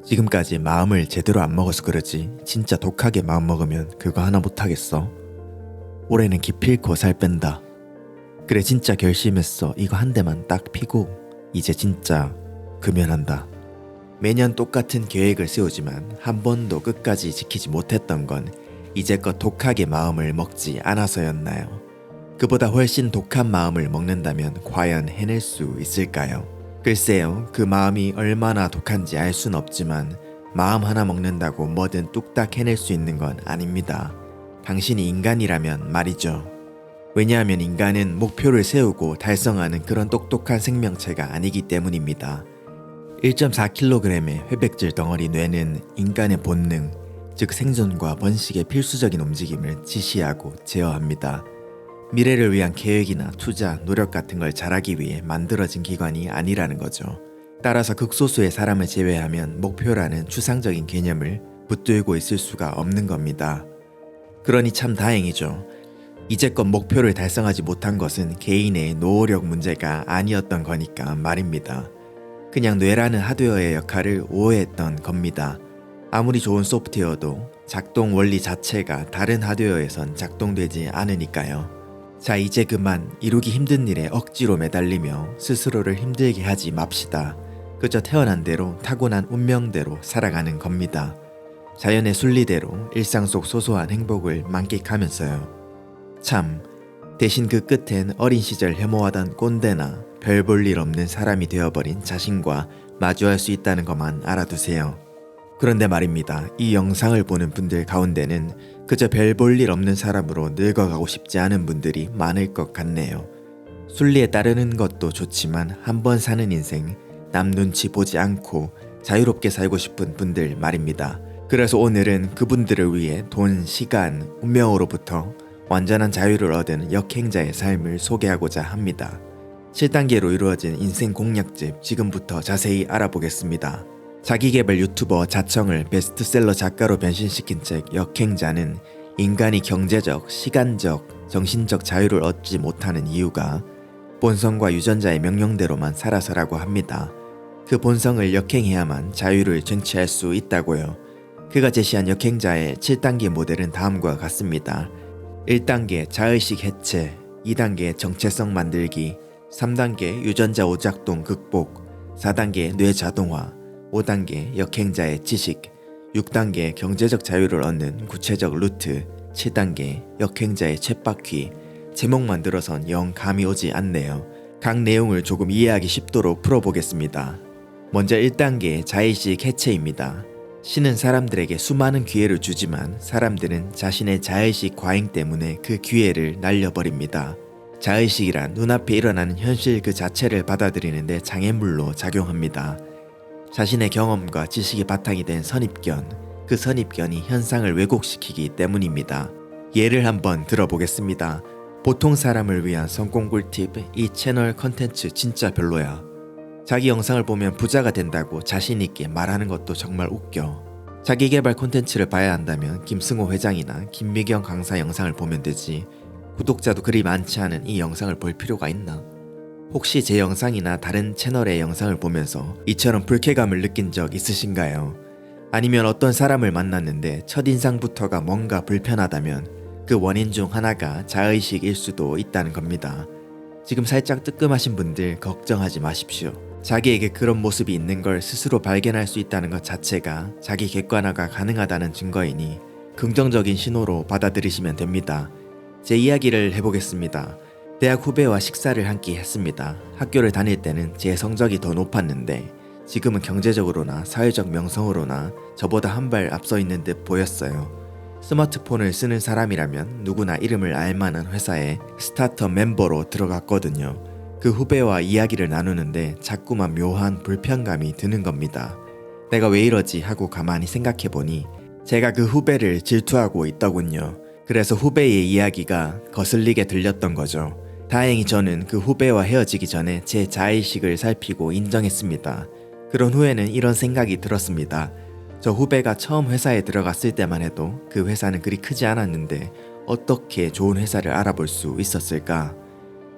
지금까지 마음을 제대로 안 먹어서 그러지 진짜 독하게 마음 먹으면 그거 하나 못하겠어. 올해는 기필코 살 뺀다. 그래 진짜 결심했어. 이거 한 대만 딱 피고 이제 진짜 금연한다. 매년 똑같은 계획을 세우지만 한 번도 끝까지 지키지 못했던 건 이제껏 독하게 마음을 먹지 않아서였나요? 그보다 훨씬 독한 마음을 먹는다면 과연 해낼 수 있을까요? 글쎄요, 그 마음이 얼마나 독한지 알 순 없지만 마음 하나 먹는다고 뭐든 뚝딱 해낼 수 있는 건 아닙니다. 당신이 인간이라면 말이죠. 왜냐하면 인간은 목표를 세우고 달성하는 그런 똑똑한 생명체가 아니기 때문입니다. 1.4kg의 회백질 덩어리 뇌는 인간의 본능, 즉 생존과 번식의 필수적인 움직임을 지시하고 제어합니다. 미래를 위한 계획이나 투자, 노력 같은 걸 잘하기 위해 만들어진 기관이 아니라는 거죠. 따라서 극소수의 사람을 제외하면 목표라는 추상적인 개념을 붙들고 있을 수가 없는 겁니다. 그러니 참 다행이죠. 이제껏 목표를 달성하지 못한 것은 개인의 노력 문제가 아니었던 거니까 말입니다. 그냥 뇌라는 하드웨어의 역할을 오해했던 겁니다. 아무리 좋은 소프트웨어도 작동 원리 자체가 다른 하드웨어에선 작동되지 않으니까요. 자, 이제 그만 이루기 힘든 일에 억지로 매달리며 스스로를 힘들게 하지 맙시다. 그저 태어난 대로 타고난 운명대로 살아가는 겁니다. 자연의 순리대로 일상 속 소소한 행복을 만끽하면서요. 참, 대신 그 끝엔 어린 시절 혐오하던 꼰대나 별 볼 일 없는 사람이 되어버린 자신과 마주할 수 있다는 것만 알아두세요. 그런데 말입니다. 이 영상을 보는 분들 가운데는 그저 별 볼 일 없는 사람으로 늙어가고 싶지 않은 분들이 많을 것 같네요. 순리에 따르는 것도 좋지만 한번 사는 인생 남 눈치 보지 않고 자유롭게 살고 싶은 분들 말입니다. 그래서 오늘은 그분들을 위해 돈, 시간, 운명으로부터 완전한 자유를 얻은 역행자의 삶을 소개하고자 합니다. 7단계로 이루어진 인생 공략집 지금부터 자세히 알아보겠습니다. 자기계발 유튜버 자청을 베스트셀러 작가로 변신시킨 책 역행자는 인간이 경제적, 시간적, 정신적 자유를 얻지 못하는 이유가 본성과 유전자의 명령대로만 살아서라고 합니다. 그 본성을 역행해야만 자유를 쟁취할 수 있다고요. 그가 제시한 역행자의 7단계 모델은 다음과 같습니다. 1단계 자의식 해체, 2단계 정체성 만들기, 3단계 유전자 오작동 극복, 4단계 뇌 자동화, 5단계 역행자의 지식, 6단계 경제적 자유를 얻는 구체적 루트, 7단계 역행자의 쳇바퀴. 제목만 들어선 영 감이 오지 않네요. 각 내용을 조금 이해하기 쉽도록 풀어보겠습니다. 먼저 1단계 자의식 해체입니다. 신은 사람들에게 수많은 기회를 주지만 사람들은 자신의 자의식 과잉 때문에 그 기회를 날려버립니다. 자의식이란 눈앞에 일어나는 현실 그 자체를 받아들이는데 장애물로 작용합니다. 자신의 경험과 지식이 바탕이 된 선입견, 그 선입견이 현상을 왜곡시키기 때문입니다. 예를 한번 들어보겠습니다. 보통 사람을 위한 성공 꿀팁, 이 채널 컨텐츠 진짜 별로야. 자기 영상을 보면 부자가 된다고 자신있게 말하는 것도 정말 웃겨. 자기개발 콘텐츠를 봐야 한다면 김승호 회장이나 김미경 강사 영상을 보면 되지. 구독자도 그리 많지 않은 이 영상을 볼 필요가 있나? 혹시 제 영상이나 다른 채널의 영상을 보면서 이처럼 불쾌감을 느낀 적 있으신가요? 아니면 어떤 사람을 만났는데 첫인상부터가 뭔가 불편하다면 그 원인 중 하나가 자의식일 수도 있다는 겁니다. 지금 살짝 뜨끔하신 분들 걱정하지 마십시오. 자기에게 그런 모습이 있는 걸 스스로 발견할 수 있다는 것 자체가 자기 객관화가 가능하다는 증거이니 긍정적인 신호로 받아들이시면 됩니다. 제 이야기를 해보겠습니다. 대학 후배와 식사를 한 끼 했습니다. 학교를 다닐 때는 제 성적이 더 높았는데 지금은 경제적으로나 사회적 명성으로나 저보다 한 발 앞서 있는 듯 보였어요. 스마트폰을 쓰는 사람이라면 누구나 이름을 알만한 회사에 스타트업 멤버로 들어갔거든요. 그 후배와 이야기를 나누는데 자꾸만 묘한 불편감이 드는 겁니다. 내가 왜 이러지 하고 가만히 생각해보니 제가 그 후배를 질투하고 있더군요. 그래서 후배의 이야기가 거슬리게 들렸던 거죠. 다행히 저는 그 후배와 헤어지기 전에 제 자의식을 살피고 인정했습니다. 그런 후에는 이런 생각이 들었습니다. 저 후배가 처음 회사에 들어갔을 때만 해도 그 회사는 그리 크지 않았는데 어떻게 좋은 회사를 알아볼 수 있었을까?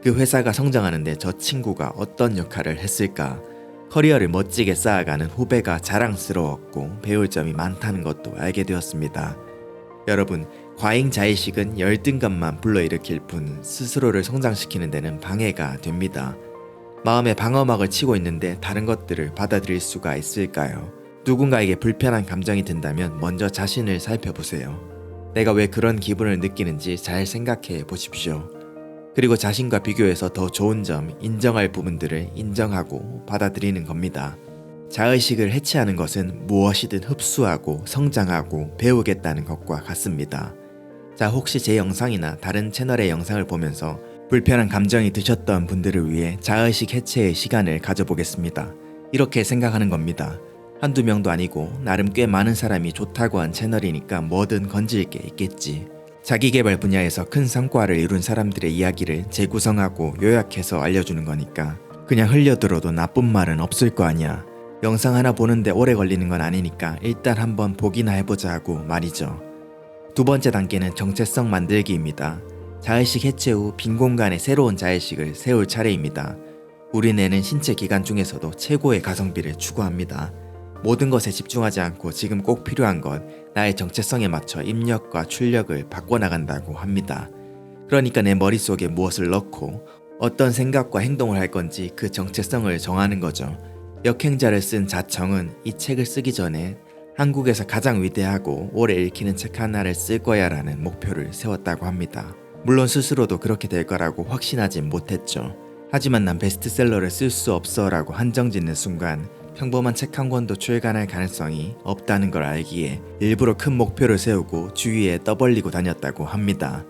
그 회사가 성장하는데 저 친구가 어떤 역할을 했을까? 커리어를 멋지게 쌓아가는 후배가 자랑스러웠고 배울 점이 많다는 것도 알게 되었습니다. 여러분, 과잉자의식은 열등감만 불러일으킬 뿐 스스로를 성장시키는 데는 방해가 됩니다. 마음에 방어막을 치고 있는데 다른 것들을 받아들일 수가 있을까요? 누군가에게 불편한 감정이 든다면 먼저 자신을 살펴보세요. 내가 왜 그런 기분을 느끼는지 잘 생각해 보십시오. 그리고 자신과 비교해서 더 좋은 점, 인정할 부분들을 인정하고 받아들이는 겁니다. 자의식을 해체하는 것은 무엇이든 흡수하고 성장하고 배우겠다는 것과 같습니다. 자, 혹시 제 영상이나 다른 채널의 영상을 보면서 불편한 감정이 드셨던 분들을 위해 자의식 해체의 시간을 가져보겠습니다. 이렇게 생각하는 겁니다. 한두 명도 아니고 나름 꽤 많은 사람이 좋다고 한 채널이니까 뭐든 건질 게 있겠지. 자기계발 분야에서 큰 성과를 이룬 사람들의 이야기를 재구성하고 요약해서 알려주는 거니까 그냥 흘려들어도 나쁜 말은 없을 거 아니야. 영상 하나 보는데 오래 걸리는 건 아니니까 일단 한번 보기나 해보자 하고 말이죠. 두 번째 단계는 정체성 만들기입니다. 자의식 해체 후 빈 공간에 새로운 자의식을 세울 차례입니다. 우리 뇌는 신체 기관 중에서도 최고의 가성비를 추구합니다. 모든 것에 집중하지 않고 지금 꼭 필요한 것, 나의 정체성에 맞춰 입력과 출력을 바꿔나간다고 합니다. 그러니까 내 머릿속에 무엇을 넣고 어떤 생각과 행동을 할 건지 그 정체성을 정하는 거죠. 역행자를 쓴 자청은 이 책을 쓰기 전에 한국에서 가장 위대하고 오래 읽히는 책 하나를 쓸 거야 라는 목표를 세웠다고 합니다. 물론 스스로도 그렇게 될 거라고 확신하진 못했죠. 하지만 난 베스트셀러를 쓸 수 없어 라고 한정짓는 순간 평범한 책 한 권도 출간할 가능성이 없다는 걸 알기에 일부러 큰 목표를 세우고 주위에 떠벌리고 다녔다고 합니다.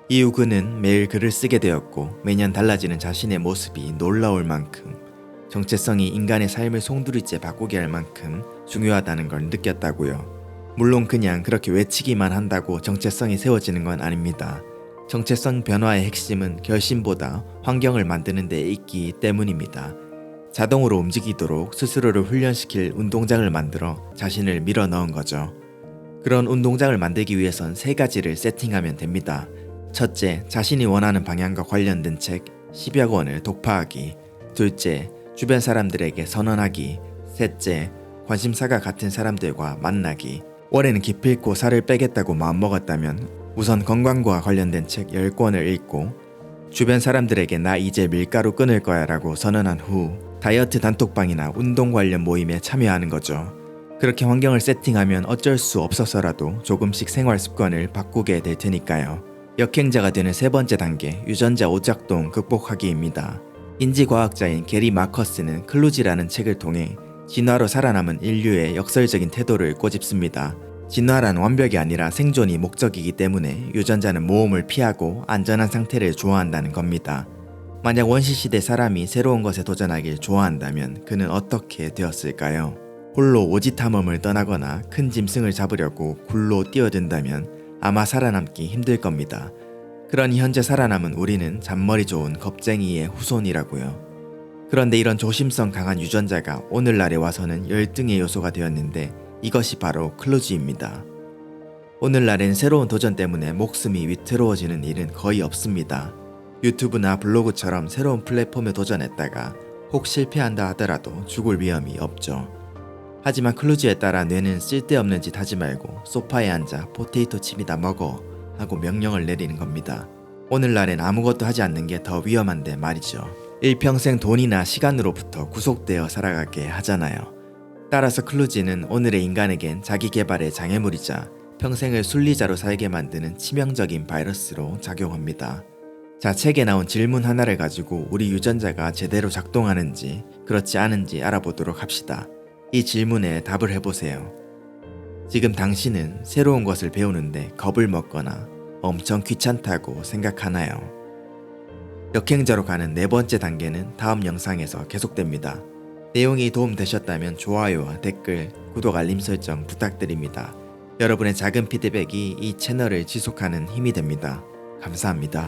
이후 그는 매일 글을 쓰게 되었고 매년 달라지는 자신의 모습이 놀라울 만큼 정체성이 인간의 삶을 송두리째 바꾸게 할 만큼 중요하다는 걸 느꼈다고요. 물론 그냥 그렇게 외치기만 한다고 정체성이 세워지는 건 아닙니다. 정체성 변화의 핵심은 결심보다 환경을 만드는 데 있기 때문입니다. 자동으로 움직이도록 스스로를 훈련시킬 운동장을 만들어 자신을 밀어 넣은 거죠. 그런 운동장을 만들기 위해선 3가지를 세팅하면 됩니다. 첫째, 자신이 원하는 방향과 관련된 책 10여 권을 독파하기. 둘째, 주변 사람들에게 선언하기. 셋째, 관심사가 같은 사람들과 만나기. 올해는 기필코 살을 빼겠다고 마음먹었다면 우선 건강과 관련된 책 10권을 읽고 주변 사람들에게 나 이제 밀가루 끊을 거야 라고 선언한 후 다이어트 단톡방이나 운동 관련 모임에 참여하는 거죠. 그렇게 환경을 세팅하면 어쩔 수 없어서라도 조금씩 생활 습관을 바꾸게 될 테니까요. 역행자가 되는 3번째 단계, 유전자 오작동 극복하기입니다. 인지과학자인 게리 마커스는 클루지라는 책을 통해 진화로 살아남은 인류의 역설적인 태도를 꼬집습니다. 진화란 완벽이 아니라 생존이 목적이기 때문에 유전자는 모험을 피하고 안전한 상태를 좋아한다는 겁니다. 만약 원시시대 사람이 새로운 것에 도전하길 좋아한다면 그는 어떻게 되었을까요? 홀로 오지 탐험을 떠나거나 큰 짐승을 잡으려고 굴로 뛰어든다면 아마 살아남기 힘들 겁니다. 그러니 현재 살아남은 우리는 잔머리 좋은 겁쟁이의 후손이라고요. 그런데 이런 조심성 강한 유전자가 오늘날에 와서는 열등의 요소가 되었는데 이것이 바로 클루지입니다. 오늘날엔 새로운 도전 때문에 목숨이 위태로워지는 일은 거의 없습니다. 유튜브나 블로그처럼 새로운 플랫폼에 도전했다가 혹 실패한다 하더라도 죽을 위험이 없죠. 하지만 클루지에 따라 뇌는 쓸데없는 짓 하지 말고 소파에 앉아 포테이토 칩이다 먹어 하고 명령을 내리는 겁니다. 오늘날엔 아무것도 하지 않는 게 더 위험한데 말이죠. 일평생 돈이나 시간으로부터 구속되어 살아가게 하잖아요. 따라서 클루지는 오늘의 인간에겐 자기 개발의 장애물이자 평생을 순리자로 살게 만드는 치명적인 바이러스로 작용합니다. 자, 책에 나온 질문 하나를 가지고 우리 유전자가 제대로 작동하는지 그렇지 않은지 알아보도록 합시다. 이 질문에 답을 해보세요. 지금 당신은 새로운 것을 배우는데 겁을 먹거나 엄청 귀찮다고 생각하나요? 역행자로 가는 4번째 단계는 다음 영상에서 계속됩니다. 내용이 도움되셨다면 좋아요와 댓글, 구독 알림 설정 부탁드립니다. 여러분의 작은 피드백이 이 채널을 지속하는 힘이 됩니다. 감사합니다.